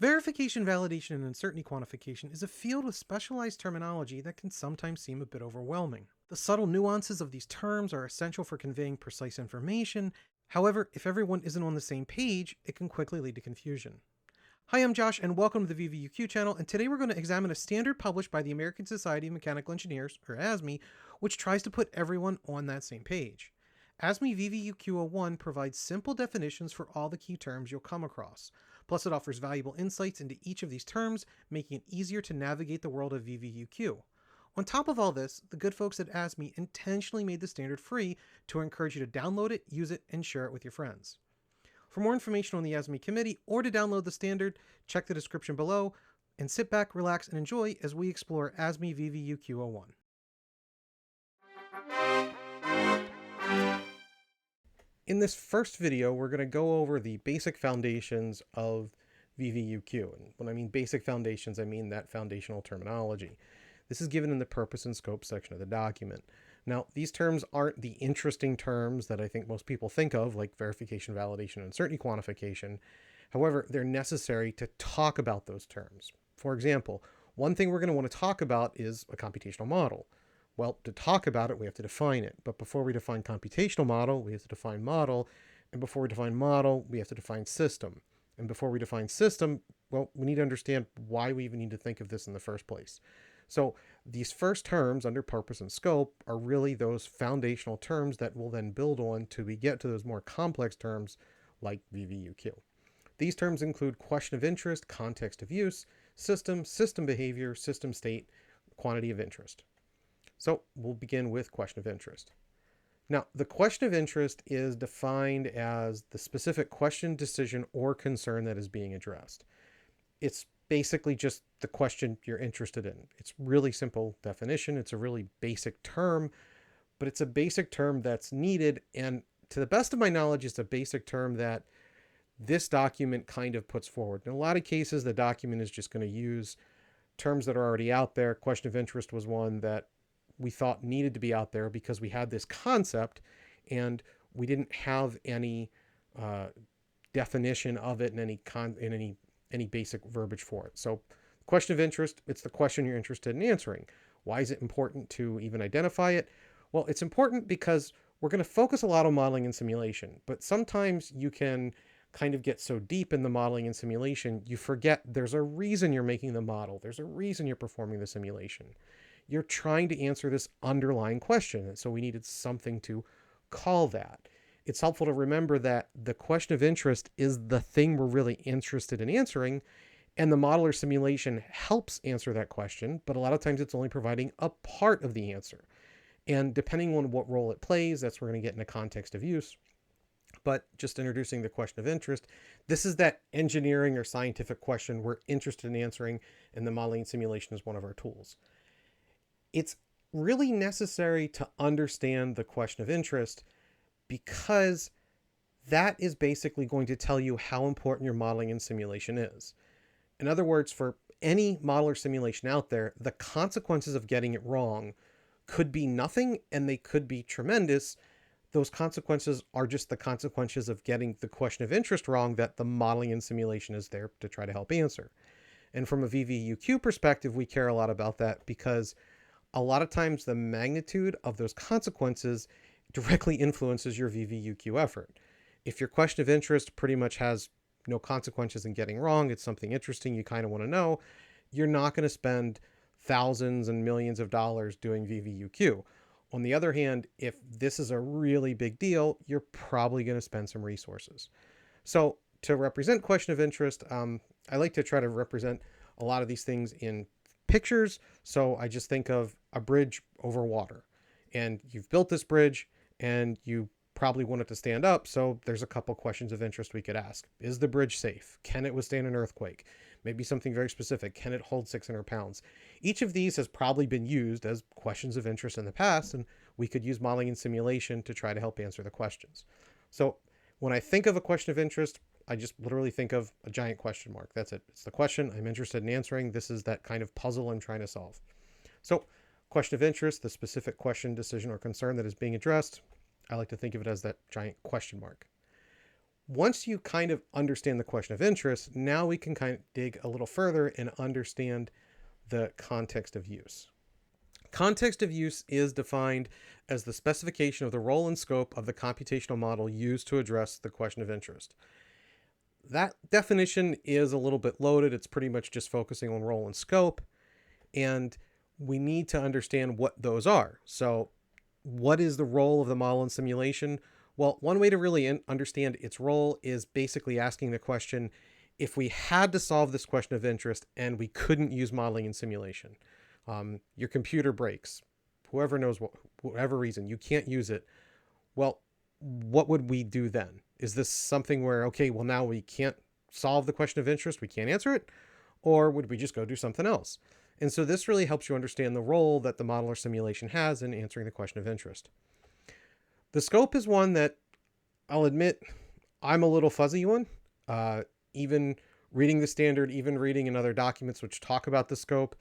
Verification, validation, and uncertainty quantification is a field with specialized terminology that can sometimes seem a bit overwhelming. The subtle nuances of these terms are essential for conveying precise information. However, if everyone isn't on the same page, it can quickly lead to confusion. Hi, I'm Josh, and welcome to the VVUQ channel, and today we're going to examine a standard published by the American Society of Mechanical Engineers, or ASME, which tries to put everyone on that same page. ASME VVUQ-01 provides simple definitions for all the key terms you'll come across. Plus, it offers valuable insights into each of these terms, making it easier to navigate the world of VVUQ. On top of all this, the good folks at ASME intentionally made the standard free to encourage you to download it, use it, and share it with your friends. For more information on the ASME committee or to download the standard, check the description below, and sit back, relax, and enjoy as we explore ASME VVUQ-01. In this first video, we're going to go over the basic foundations of VVUQ. And when I mean basic foundations, I mean that foundational terminology. This is given in the purpose and scope section of the document. Now, these terms aren't the interesting terms that I think most people think of, like verification, validation, and uncertainty quantification. However, they're necessary to talk about those terms. For example, one thing we're going to want to talk about is a computational model. Well, to talk about it, we have to define it. But before we define computational model, we have to define model. And before we define model, we have to define system. And before we define system, well, we need to understand why we even need to think of this in the first place. So these first terms under purpose and scope are really those foundational terms that we'll then build on till we get to those more complex terms like VVUQ. These terms include question of interest, context of use, system, system behavior, system state, quantity of interest. So we'll begin with question of interest. Now, the question of interest is defined as the specific question, decision, or concern that is being addressed. It's basically just the question you're interested in. It's really simple definition. It's a really basic term, but it's a basic term that's needed. And to the best of my knowledge, it's a basic term that this document kind of puts forward. In a lot of cases, the document is just going to use terms that are already out there. Question of interest was one that we thought needed to be out there because we had this concept and we didn't have any definition of it in any basic verbiage for it. So question of interest, it's the question you're interested in answering. Why is it important to even identify it? Well, it's important because we're going to focus a lot on modeling and simulation, but sometimes you can kind of get so deep in the modeling and simulation, you forget there's a reason you're making the model. There's a reason you're performing the simulation. You're trying to answer this underlying question. And so we needed something to call that. It's helpful to remember that the question of interest is the thing we're really interested in answering, and the model or simulation helps answer that question, but a lot of times it's only providing a part of the answer. And depending on what role it plays, that's where we're going to get into context of use. But just introducing the question of interest, this is that engineering or scientific question we're interested in answering, and the modeling and simulation is one of our tools. It's really necessary to understand the question of interest because that is basically going to tell you how important your modeling and simulation is. In other words, for any model or simulation out there, the consequences of getting it wrong could be nothing and they could be tremendous. Those consequences are just the consequences of getting the question of interest wrong that the modeling and simulation is there to try to help answer. And from a VVUQ perspective, we care a lot about that because a lot of times the magnitude of those consequences directly influences your VVUQ effort. If your question of interest pretty much has no consequences in getting wrong, it's something interesting you kind of want to know, you're not going to spend thousands and millions of dollars doing VVUQ. On the other hand, if this is a really big deal, you're probably going to spend some resources. So to represent question of interest, I like to try to represent a lot of these things in pictures. So I just think of a bridge over water, and you've built this bridge and you probably want it to stand up. So there's a couple questions of interest we could ask. Is the bridge safe? Can it withstand an earthquake? Maybe something very specific. Can it hold 600 pounds? Each of these has probably been used as questions of interest in the past, and we could use modeling and simulation to try to help answer the questions. So when I think of a question of interest, I just literally think of a giant question mark. That's it. It's the question I'm interested in answering. This is that kind of puzzle I'm trying to solve. So question of interest, the specific question, decision, or concern that is being addressed. I like to think of it as that giant question mark. once you kind of understand the question of interest, now we can kind of dig a little further and understand the context of use. Context of use is defined as the specification of the role and scope of the computational model used to address the question of interest. That definition is a little bit loaded. It's pretty much just focusing on role and scope, and we need to understand what those are. So what is the role of the model in simulation? Well, one way to really understand its role is basically asking the question, if we had to solve this question of interest and we couldn't use modeling in simulation, your computer breaks, whoever knows whatever reason, you can't use it. Well, what would we do then? Is this something where, okay, well, now we can't solve the question of interest, we can't answer it? Or would we just go do something else? And so this really helps you understand the role that the model or simulation has in answering the question of interest. The scope is one that I'll admit I'm a little fuzzy on. Even reading the standard, even reading in other documents which talk about the scope.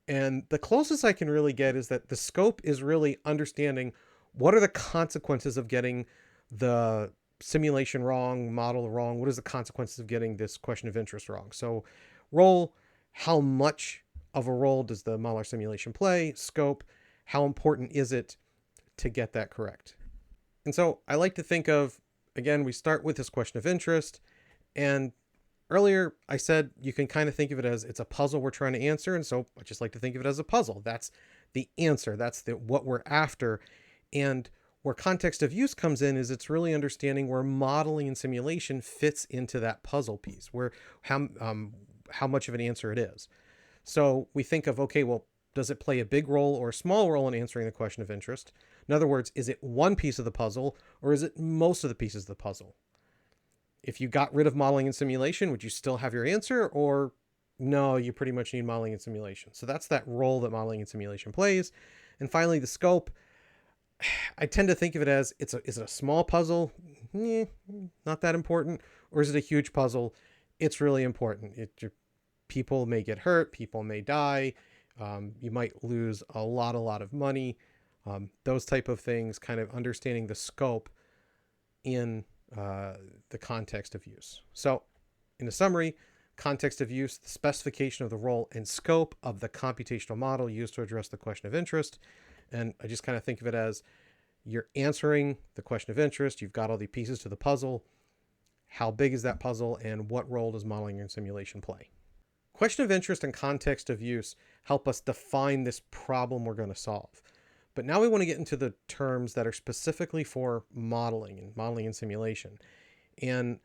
And the closest I can really get is that the scope is really understanding what are the consequences of getting the simulation wrong, model wrong. What is the consequences of getting this question of interest wrong? So role, how much of a role does the model or simulation play? Scope, how important is it to get that correct? And so I like to think of, again, we start with this question of interest. And earlier I said you can kind of think of it as it's a puzzle we're trying to answer. And so I just like to think of it as a puzzle. That's the answer. That's what we're after. And where context of use comes in is it's really understanding where modeling and simulation fits into that puzzle piece, where how much of an answer it is. So we think of, okay, well, does it play a big role or a small role in answering the question of interest? In other words, is it one piece of the puzzle or is it most of the pieces of the puzzle? If you got rid of modeling and simulation, would you still have your answer, or no, you pretty much need modeling and simulation? So that's that role that modeling and simulation plays. And finally, the scope. I tend to think of it as, is it a small puzzle? Not that important. Or is it a huge puzzle? It's really important. People may get hurt. People may die. You might lose a lot of money. Those type of things, kind of understanding the scope in the context of use. So in a summary, context of use, the specification of the role and scope of the computational model used to address the question of interest. And I just kind of think of it as you're answering the question of interest. You've got all the pieces to the puzzle. How big is that puzzle, and what role does modeling and simulation play? Question of interest and context of use help us define this problem we're going to solve. But now we want to get into the terms that are specifically for modeling and simulation. And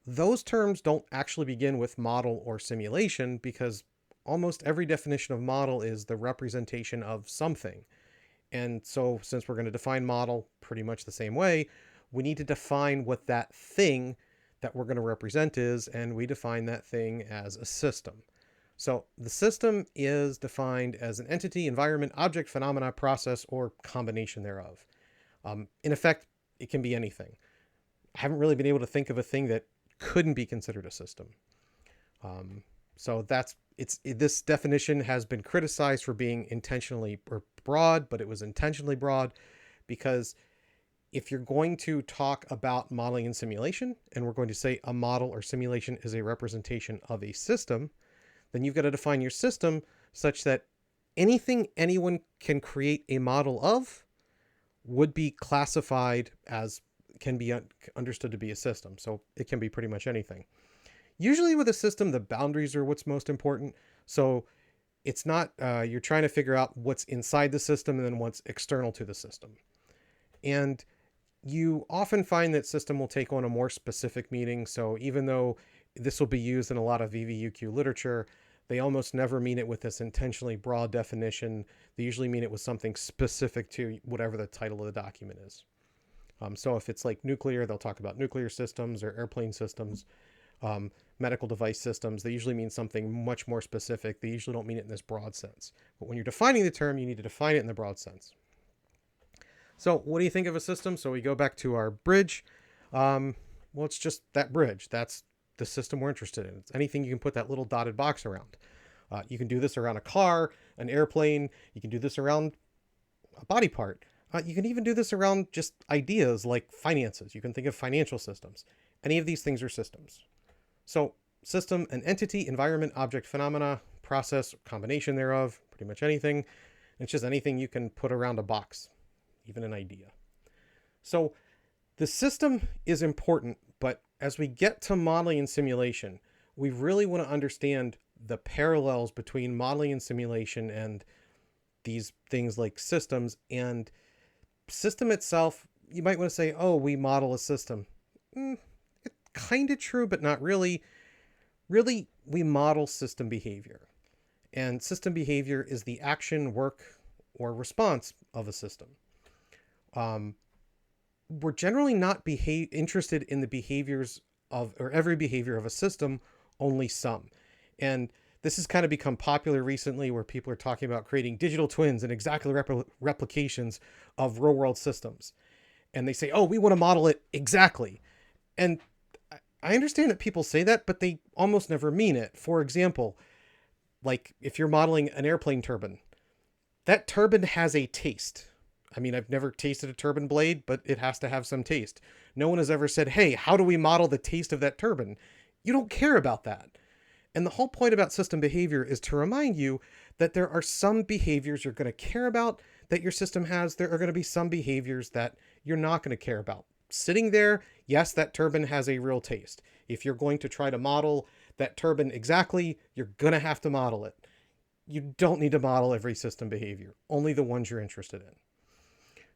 those terms don't actually begin with model or simulation, because almost every definition of model is the representation of something. And so since we're going to define model pretty much the same way, we need to define what that thing that we're going to represent is, and we define that thing as a system. So the system is defined as an entity, environment, object, phenomena, process, or combination thereof. In effect, it can be anything. I haven't really been able to think of a thing that couldn't be considered a system. So this definition has been criticized for being intentionally broad, but it was intentionally broad because if you're going to talk about modeling and simulation, and we're going to say a model or simulation is a representation of a system, then you've got to define your system such that anything anyone can create a model of would be classified as, can be understood to be a system. So it can be pretty much anything. Usually with a system, the boundaries are what's most important. So it's not, you're trying to figure out what's inside the system and then what's external to the system. And you often find that system will take on a more specific meaning. So even though this will be used in a lot of VVUQ literature, they almost never mean it with this intentionally broad definition. They usually mean it with something specific to whatever the title of the document is. So if it's like nuclear, they'll talk about nuclear systems or airplane systems. Medical device systems, they usually mean something much more specific. They usually don't mean it in this broad sense. But when you're defining the term, you need to define it in the broad sense. So what do you think of a system? So we go back to our bridge. Well, it's just that bridge. That's the system we're interested in. It's anything you can put that little dotted box around. You can do this around a car, an airplane. You can do this around a body part. You can even do this around just ideas like finances. You can think of financial systems. Any of these things are systems. So system, an entity, environment, object, phenomena, process, combination thereof, pretty much anything. It's just anything you can put around a box, even an idea. So the system is important, but as we get to modeling and simulation, we really want to understand the parallels between modeling and simulation and these things like systems. And system itself, you might want to say, oh, we model a system. It's kind of true, but not really. Really, we model system behavior. And system behavior is the action, work, or response of a system. We're generally not interested in the behaviors of, or every behavior of a system, only some. And this has kind of become popular recently, where people are talking about creating digital twins and exactly replications of real world systems. And they say, oh, we want to model it exactly. And I understand that people say that, but they almost never mean it. For example, like if you're modeling an airplane turbine, that turbine has a taste. I mean, I've never tasted a turbine blade, but it has to have some taste. No one has ever said, hey, how do we model the taste of that turbine? You don't care about that. And the whole point about system behavior is to remind you that there are some behaviors you're going to care about that your system has. There are going to be some behaviors that you're not going to care about. Sitting there, yes, that turbine has a real taste. If you're going to try to model that turbine exactly, you're going to have to model it. You don't need to model every system behavior, only the ones you're interested in.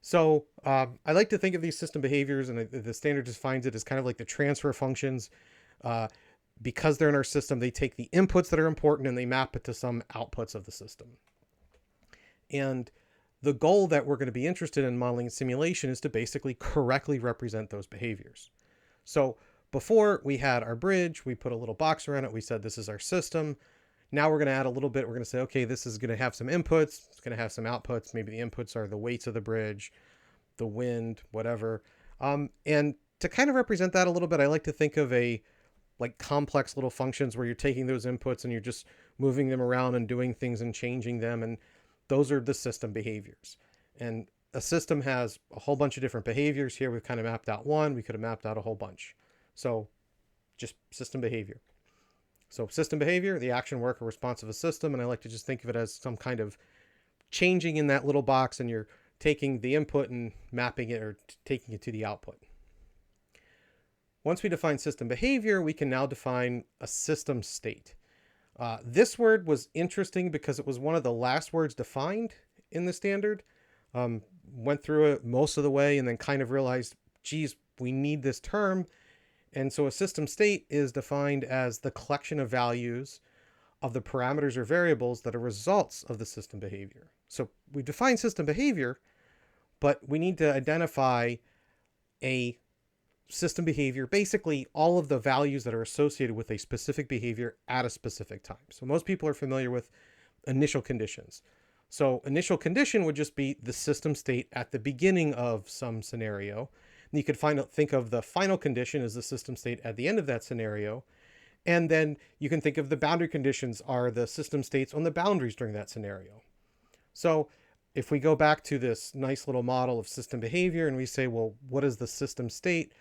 So I like to think of these system behaviors, and the standard defines it as kind of like the transfer functions. Because they're in our system, they take the inputs that are important and they map it to some outputs of the system. And the goal that we're going to be interested in modeling and simulation is to basically correctly represent those behaviors. So before we had our bridge, we put a little box around it. We said, this is our system. Now we're going to add a little bit. We're going to say, okay, this is going to have some inputs. It's going to have some outputs. Maybe the inputs are the weights of the bridge, the wind, whatever. And to kind of represent that a little bit, I like to think of like complex little functions where you're taking those inputs and you're just moving them around and doing things and changing them. And those are the system behaviors. And a system has a whole bunch of different behaviors. Here we've kind of mapped out one. We could have mapped out a whole bunch. So just system behavior. So system behavior, the action, work, or response of a system. And I like to just think of it as some kind of changing in that little box, and you're taking the input and mapping it or taking it to the output. Once we define system behavior, we can now define a system state. This word was interesting because it was one of the last words defined in the standard. Went through it most of the way and then kind of realized, geez, we need this term. And so a system state is defined as the collection of values of the parameters or variables that are results of the system behavior. So we define system behavior, but we need to identify a system behavior, basically all of the values that are associated with a specific behavior at a specific time. So most people are familiar with initial conditions. So initial condition would just be the system state at the beginning of some scenario. And you could think of the final condition as the system state at the end of that scenario. And then you can think of the boundary conditions are the system states on the boundaries during that scenario. So if we go back to this nice little model of system behavior and we say, well, what is the system state?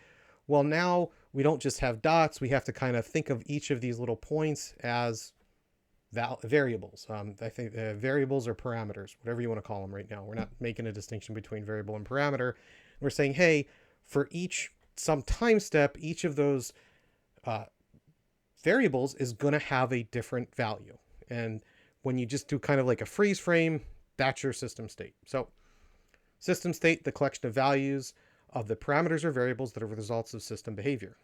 Well, now we don't just have dots. We have to kind of think of each of these little points as variables. I think variables or parameters, whatever you want to call them right now. We're not making a distinction between variable and parameter. We're saying, hey, for some time step, each of those variables is going to have a different value. And when you just do kind of like a freeze frame, that's your system state. So system state, the collection of values of the parameters or variables that are results of system behavior.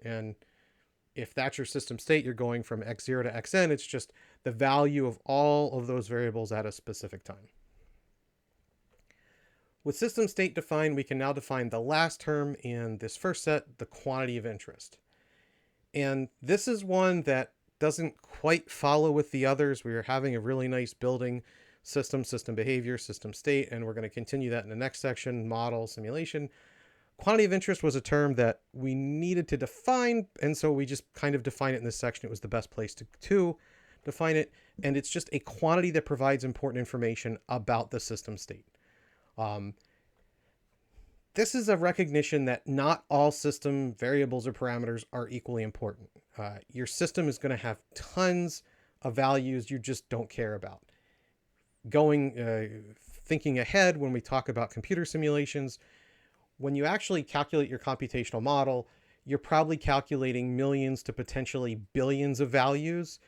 And if that's your system state, you're going from x0 to xn. It's just the value of all of those variables at a specific time. With system state defined, we can now define the last term in this first set, the quantity of interest. And this is one that doesn't quite follow with the others. We are having a really nice building system behavior, system state, and we're going to continue that in the next section, model, simulation. Quantity of interest was a term that we needed to define, and so we just kind of define it in this section. It was the best place to define it, and it's just a quantity that provides important information about the system state. This is a recognition that not all system variables or parameters are equally important. Your system is going to have tons of values you just don't care about. Thinking ahead, when we talk about computer simulations, when you actually calculate your computational model, you're probably calculating millions to potentially billions of values,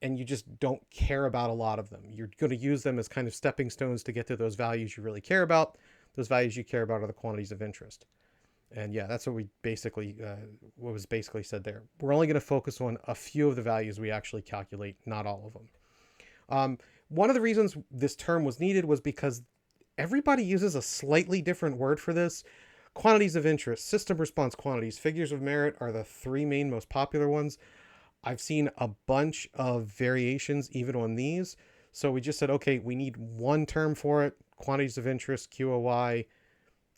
and you just don't care about a lot of them. You're going to use them as kind of stepping stones to get to those values you really care about. Those values you care about are the quantities of interest. And yeah, that's what what was basically said there. We're only going to focus on a few of the values we actually calculate, not all of them. One of the reasons this term was needed was because everybody uses a slightly different word for this. Quantities of interest, system response quantities, figures of merit are the three main most popular ones. I've seen a bunch of variations even on these. So we just said, okay, we need one term for it. Quantities of interest, QOY.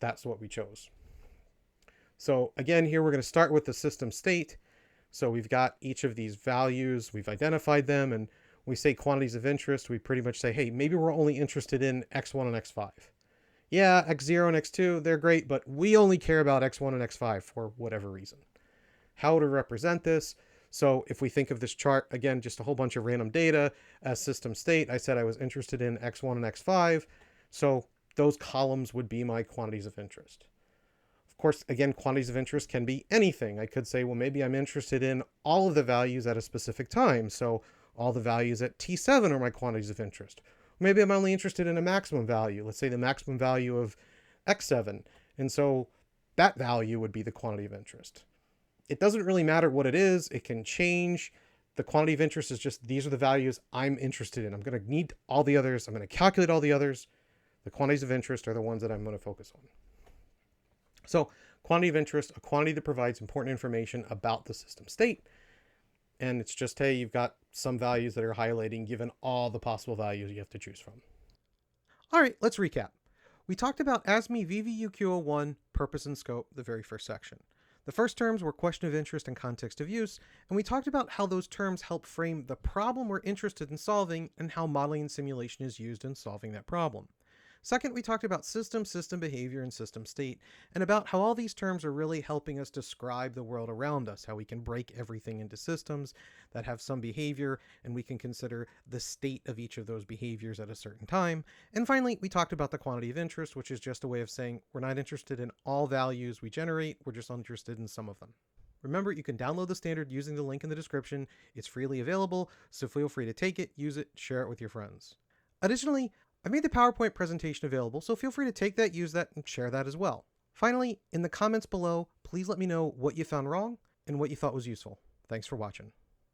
That's what we chose. So again, here we're going to start with the system state. So we've got each of these values. We've identified them. And we say quantities of interest. We pretty much say, hey, maybe we're only interested in X1 and X5. Yeah, X0 and X2, they're great, but we only care about X1 and X5 for whatever reason. How to represent this? So if we think of this chart, again, just a whole bunch of random data as system state, I said I was interested in X1 and X5. So those columns would be my quantities of interest. Of course, again, quantities of interest can be anything. I could say, well, maybe I'm interested in all of the values at a specific time. So all the values at T7 are my quantities of interest. Maybe I'm only interested in a maximum value. Let's say the maximum value of X7. And so that value would be the quantity of interest. It doesn't really matter what it is. It can change. The quantity of interest is just, these are the values I'm interested in. I'm going to need all the others. I'm going to calculate all the others. The quantities of interest are the ones that I'm going to focus on. So quantity of interest, a quantity that provides important information about the system state. And it's just, hey, you've got some values that are highlighting given all the possible values you have to choose from. All right, let's recap. We talked about ASME VVUQ-01, purpose and scope, the very first section. The first terms were question of interest and context of use, and we talked about how those terms help frame the problem we're interested in solving and how modeling and simulation is used in solving that problem. Second, we talked about system behavior, and system state, and about how all these terms are really helping us describe the world around us, how we can break everything into systems that have some behavior, and we can consider the state of each of those behaviors at a certain time. And finally, we talked about the quantity of interest, which is just a way of saying we're not interested in all values we generate, we're just interested in some of them. Remember, you can download the standard using the link in the description. It's freely available, so feel free to take it, use it, share it with your friends. Additionally, I've made the PowerPoint presentation available, so feel free to take that, use that, and share that as well. Finally, in the comments below, please let me know what you found wrong and what you thought was useful. Thanks for watching.